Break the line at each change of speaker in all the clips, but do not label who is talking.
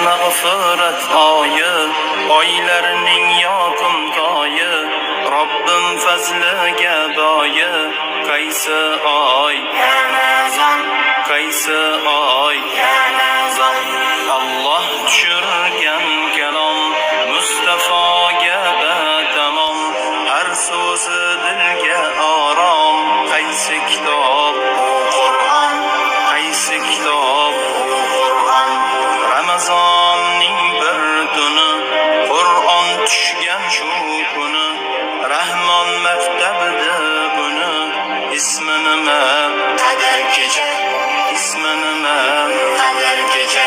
mag'firat oyi, oylarning yoqimtoyi, Robbim fazliga boyi. Qaysi oy? Ramazon. Qaysi oy? Ramazon. Alloh tushirgan kalom, Mustafoga batamom, har so'zi dilga orom. Qaysi kitob? Qur'on. Qaysi kitob? Qur'on. Ramazonning bir tuni, Qur'on tushgan shu kuni, Rahmon maktabida buni. Ismi nima? Qadr kecha. Ismi nima? Qadr kecha.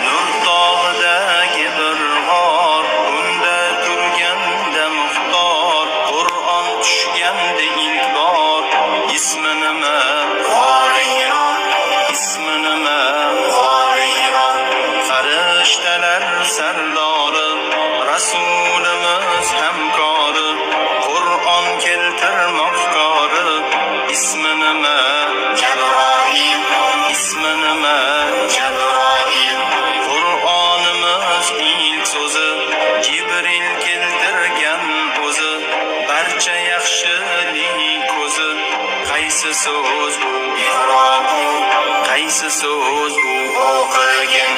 Nur tog'idagi bir g'or, unda turganda muxtor, Qur'on tushganda ilk bor. Ismi nima? Qoriron. Ismi nima? Qoriron. Farishtalar sardori, Rasulimiz hamkori, Qur'on keltirmoqkori. Ismi nima? Jabroil. Ismi nima? Jabroil. Qur'onimiz ilk so'zi, Jibril keltirgan o'zi, barcha yaxshilik ko'zi. Qaysi so'z bu? Iqro. Qaysi so'z bu? O'qigin.